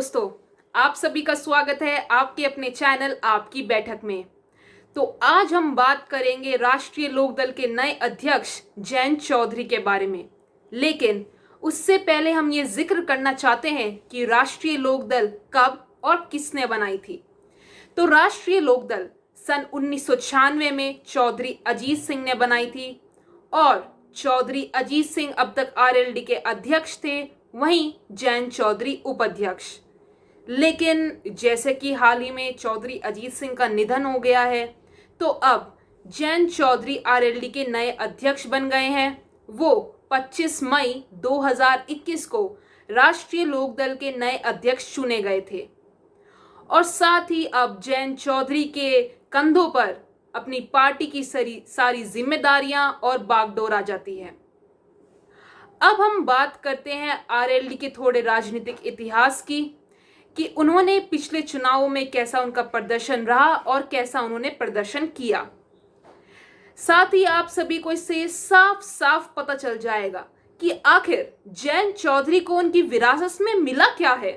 दोस्तों, आप सभी का स्वागत है आपके अपने चैनल आपकी बैठक में। तो आज हम बात करेंगे राष्ट्रीय लोकदल के नए अध्यक्ष जयंत चौधरी के बारे में। लेकिन उससे पहले हम ये जिक्र करना चाहते हैं कि राष्ट्रीय लोकदल कब और किसने बनाई थी। तो राष्ट्रीय लोकदल सन 1996 में चौधरी अजीत सिंह ने बनाई थी और चौधरी अजीत सिंह अब तक आरएलडी के अध्यक्ष थे, वहीं जयंत चौधरी उपाध्यक्ष। लेकिन जैसे कि हाल ही में चौधरी अजीत सिंह का निधन हो गया है, तो अब जयंत चौधरी आरएलडी के नए अध्यक्ष बन गए हैं। वो 25 मई 2021 को राष्ट्रीय लोकदल के नए अध्यक्ष चुने गए थे और साथ ही अब जयंत चौधरी के कंधों पर अपनी पार्टी की सारी जिम्मेदारियां और बागडोर आ जाती है। अब हम बात करते हैं आरएलडी के थोड़े राजनीतिक इतिहास की कि उन्होंने पिछले चुनावों में कैसा उनका प्रदर्शन रहा और कैसा उन्होंने प्रदर्शन किया। साथ ही आप सभी को इससे साफ साफ पता चल जाएगा कि आखिर जयंत चौधरी को उनकी विरासत में मिला क्या है।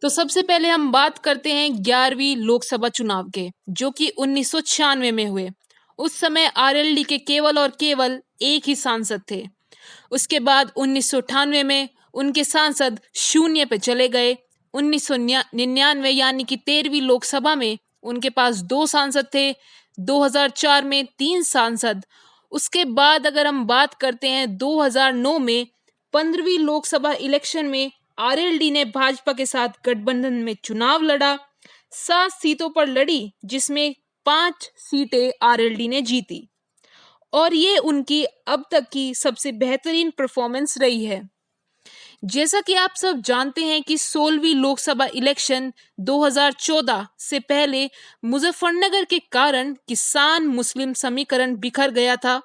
तो सबसे पहले हम बात करते हैं 11वीं लोकसभा चुनाव के, जो कि 1996 में हुए। उस समय आरएलडी के केवल और केवल एक ही सांसद थे। उसके बाद 1998 में उनके सांसद शून्य पे चले गए। 1999 यानी कि 13वीं लोकसभा में उनके पास 2 सांसद थे। 2004 में 3 सांसद। उसके बाद अगर हम बात करते हैं 2009 में 15वीं लोकसभा इलेक्शन में आरएलडी ने भाजपा के साथ गठबंधन में चुनाव लड़ा। 7 सीटों पर लड़ी, जिसमें 5 सीटें आरएलडी ने जीती और ये उनकी अब तक की सबसे बेहतरीन परफॉर्मेंस रही है। जैसा कि आप सब जानते हैं कि 16वीं लोकसभा इलेक्शन 2014 से पहले मुजफ्फरनगर के कारण किसान मुस्लिम समीकरण बिखर गया था,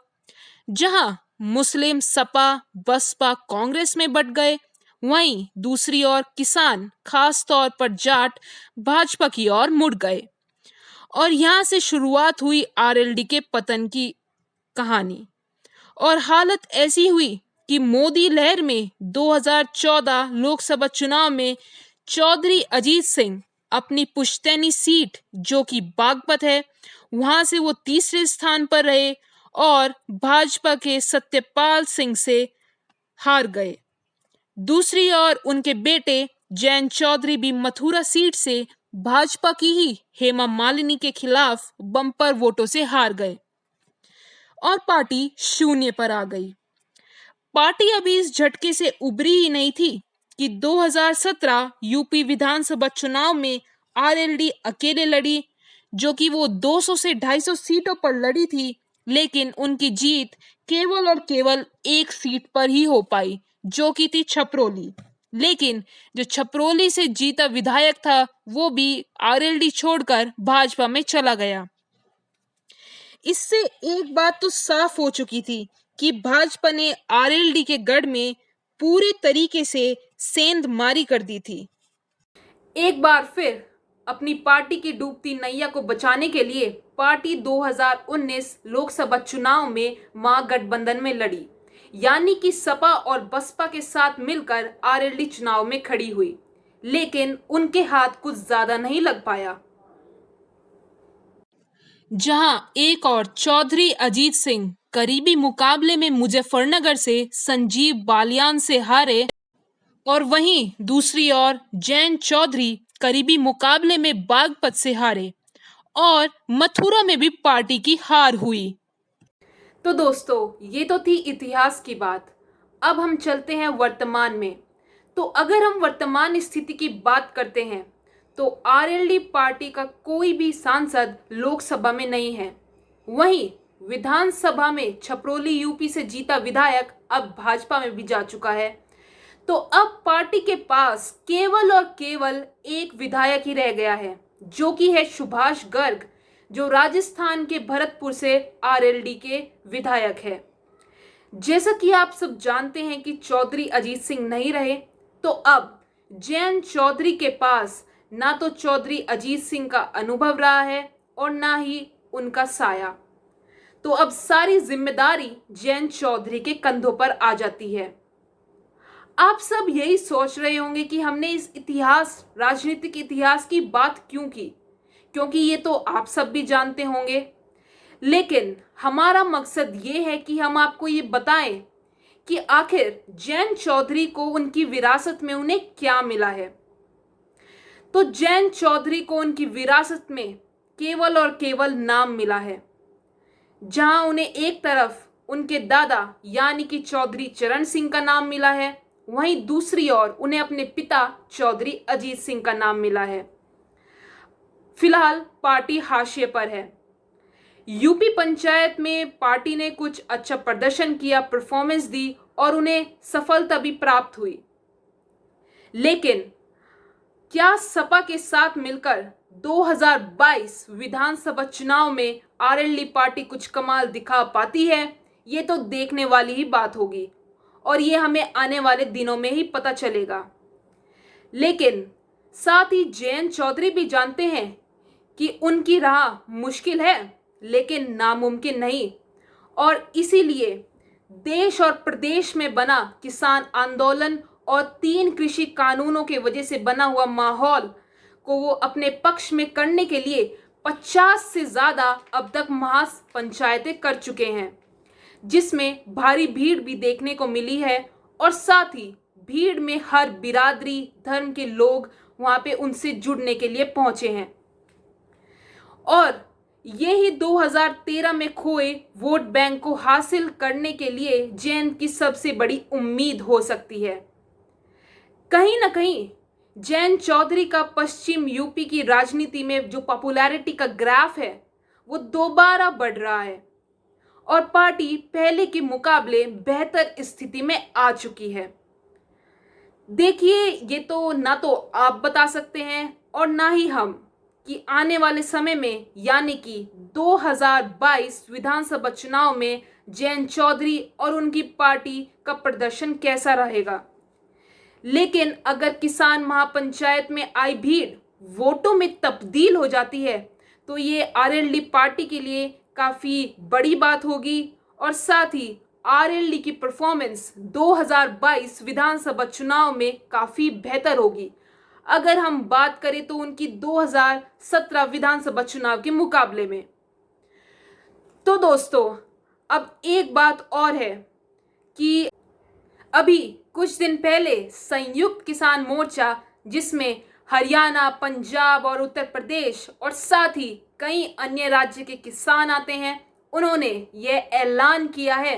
जहां मुस्लिम सपा, बसपा, कांग्रेस में बट गए। वहीं दूसरी ओर किसान, खास तौर पर जाट, भाजपा की ओर मुड़ गए और यहां से शुरुआत हुई आरएलडी के पतन की कहानी। और हालत ऐसी हुई कि मोदी लहर में 2014 लोकसभा चुनाव में चौधरी अजीत सिंह अपनी पुश्तैनी सीट, जो कि बागपत है, वहां से वो तीसरे स्थान पर रहे और भाजपा के सत्यपाल सिंह से हार गए। दूसरी ओर उनके बेटे जयंत चौधरी भी मथुरा सीट से भाजपा की ही हेमा मालिनी के खिलाफ बम्पर वोटों से हार गए और पार्टी शून्य पर आ गई। पार्टी अभी इस झटके से उबरी ही नहीं थी कि 2017 यूपी विधानसभा चुनाव में आरएलडी अकेले लड़ी, जो कि वो 200 से 250 सीटों पर लड़ी थी, लेकिन उनकी जीत केवल और केवल एक सीट पर ही हो पाई, जो कि थी छपरोली। लेकिन जो छपरोली से जीता विधायक था, वो भी आरएलडी छोड़कर भाजपा में चला गया। इससे एक बात तो साफ हो चुकी थी कि भाजपा ने आरएलडी के गढ़ में पूरे तरीके से सेंधमारी कर दी थी। एक बार फिर अपनी पार्टी की डूबती नैया को बचाने के लिए पार्टी 2019 लोकसभा चुनाव में महागठबंधन में लड़ी, यानी कि सपा और बसपा के साथ मिलकर आरएलडी चुनाव में खड़ी हुई। लेकिन उनके हाथ कुछ ज्यादा नहीं लग पाया। जहां एक और चौधरी अजीत सिंह करीबी मुकाबले में मुजफ्फरनगर से संजीव बालियान से हारे और वहीं दूसरी ओर जयंत चौधरी करीबी मुकाबले में बागपत से हारे और मथुरा में भी पार्टी की हार हुई। तो दोस्तों, ये तो थी इतिहास की बात। अब हम चलते हैं वर्तमान में। तो अगर हम वर्तमान स्थिति की बात करते हैं तो आरएलडी पार्टी का कोई भी सांसद लोकसभा में नहीं है। वहीं विधानसभा में छपरोली यूपी से जीता विधायक अब भाजपा में भी जा चुका है। तो अब पार्टी के पास केवल और केवल एक विधायक ही रह गया है, जो कि है सुभाष गर्ग, जो राजस्थान के भरतपुर से आरएलडी के विधायक है। जैसा कि आप सब जानते हैं कि चौधरी अजीत सिंह नहीं रहे, तो अब जयंत चौधरी के पास ना तो चौधरी अजीत सिंह का अनुभव रहा है और ना ही उनका साया। तो अब सारी जिम्मेदारी जयंत चौधरी के कंधों पर आ जाती है। आप सब यही सोच रहे होंगे कि हमने इस इतिहास, राजनीतिक इतिहास की बात क्यों की, क्योंकि ये तो आप सब भी जानते होंगे। लेकिन हमारा मकसद ये है कि हम आपको ये बताएं कि आखिर जैन चौधरी को उनकी विरासत में उन्हें क्या मिला है। तो जैन चौधरी को उनकी विरासत में केवल और केवल नाम मिला है। जहां उन्हें एक तरफ उनके दादा यानी कि चौधरी चरण सिंह का नाम मिला है, वहीं दूसरी ओर उन्हें अपने पिता चौधरी अजीत सिंह का नाम मिला है। फिलहाल पार्टी हाशिए पर है। यूपी पंचायत में पार्टी ने कुछ अच्छा प्रदर्शन किया, परफॉर्मेंस दी और उन्हें सफलता भी प्राप्त हुई। लेकिन क्या सपा के साथ मिलकर 2022 विधानसभा चुनाव में आरएलडी पार्टी कुछ कमाल दिखा पाती है? ये तो देखने वाली ही बात होगी और ये हमें आने वाले दिनों में ही पता चलेगा। लेकिन साथ ही जयंत चौधरी भी जानते हैं कि उनकी राह मुश्किल है लेकिन नामुमकिन नहीं, और इसीलिए देश और प्रदेश में बना किसान आंदोलन और 3 कृषि कानूनों के वजह से बना हुआ माहौल को वो अपने पक्ष में करने के लिए 50 से ज्यादा अब तक महापंचायतें कर चुके हैं, जिसमें भारी भीड़ भी देखने को मिली है। और साथ ही भीड़ में हर बिरादरी, धर्म के लोग वहां पे उनसे जुड़ने के लिए पहुंचे हैं। और ये ही 2013 में खोए वोट बैंक को हासिल करने के लिए जैन की सबसे बड़ी उम्मीद हो सकती है। कहीं ना कहीं जैन चौधरी का पश्चिम यूपी की राजनीति में जो पॉपुलैरिटी का ग्राफ है वो दोबारा बढ़ रहा है और पार्टी पहले के मुकाबले बेहतर स्थिति में आ चुकी है। देखिए, ये तो ना तो आप बता सकते हैं और ना ही हम कि आने वाले समय में यानी कि 2022 विधानसभा चुनाव में जैन चौधरी और उनकी पार्टी का प्रदर्शन कैसा रहेगा। लेकिन अगर किसान महापंचायत में आई भीड़ वोटों में तब्दील हो जाती है तो ये आरएलडी पार्टी के लिए काफ़ी बड़ी बात होगी और साथ ही आरएलडी की परफॉर्मेंस 2022 विधानसभा चुनाव में काफ़ी बेहतर होगी अगर हम बात करें तो उनकी 2017 विधानसभा चुनाव के मुकाबले में। तो दोस्तों, अब एक बात और है कि अभी कुछ दिन पहले संयुक्त किसान मोर्चा, जिसमें हरियाणा, पंजाब और उत्तर प्रदेश और साथ ही कई अन्य राज्य के किसान आते हैं, उन्होंने यह ऐलान किया है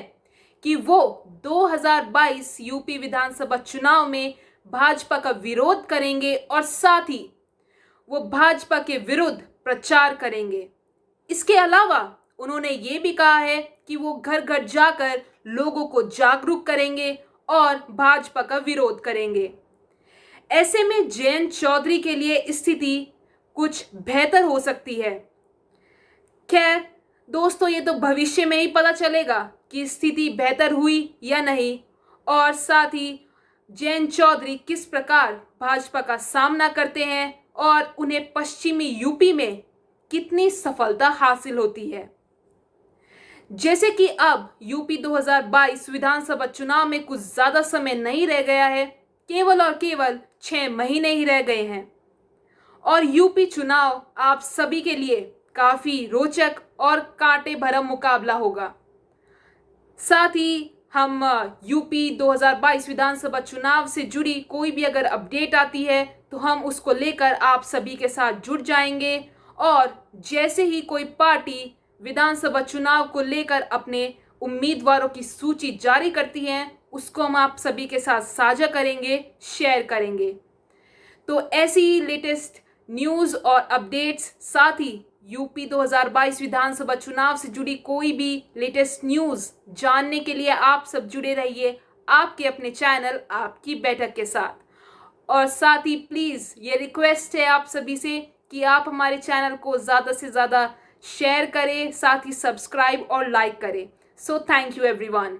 कि वो 2022 यूपी विधानसभा चुनाव में भाजपा का विरोध करेंगे और साथ ही वो भाजपा के विरुद्ध प्रचार करेंगे। इसके अलावा उन्होंने ये भी कहा है कि वो घर घर जाकर लोगों को जागरूक करेंगे और भाजपा का विरोध करेंगे। ऐसे में जयंत चौधरी के लिए स्थिति कुछ बेहतर हो सकती है। खैर दोस्तों, ये तो भविष्य में ही पता चलेगा कि स्थिति बेहतर हुई या नहीं और साथ ही जयंत चौधरी किस प्रकार भाजपा का सामना करते हैं और उन्हें पश्चिमी यूपी में कितनी सफलता हासिल होती है। जैसे कि अब यूपी 2022 विधानसभा चुनाव में कुछ ज्यादा समय नहीं रह गया है, केवल और केवल 6 महीने ही रह गए हैं और यूपी चुनाव आप सभी के लिए काफी रोचक और कांटे भरा मुकाबला होगा। साथ ही हम यूपी 2022 विधानसभा चुनाव से जुड़ी कोई भी अगर अपडेट आती है तो हम उसको लेकर आप सभी के साथ जुड़ जाएंगे और जैसे ही कोई पार्टी विधानसभा चुनाव को लेकर अपने उम्मीदवारों की सूची जारी करती है उसको हम आप सभी के साथ साझा करेंगे, शेयर करेंगे। तो ऐसी लेटेस्ट न्यूज़ और अपडेट्स, साथ ही यूपी 2022 विधानसभा चुनाव से जुड़ी कोई भी लेटेस्ट न्यूज़ जानने के लिए आप सब जुड़े रहिए आपके अपने चैनल आपकी बैठक के साथ। और साथ ही प्लीज़ ये रिक्वेस्ट है आप सभी से कि आप हमारे चैनल को ज़्यादा से ज़्यादा शेयर करें, साथ ही सब्सक्राइब और लाइक करें। So thank you everyone.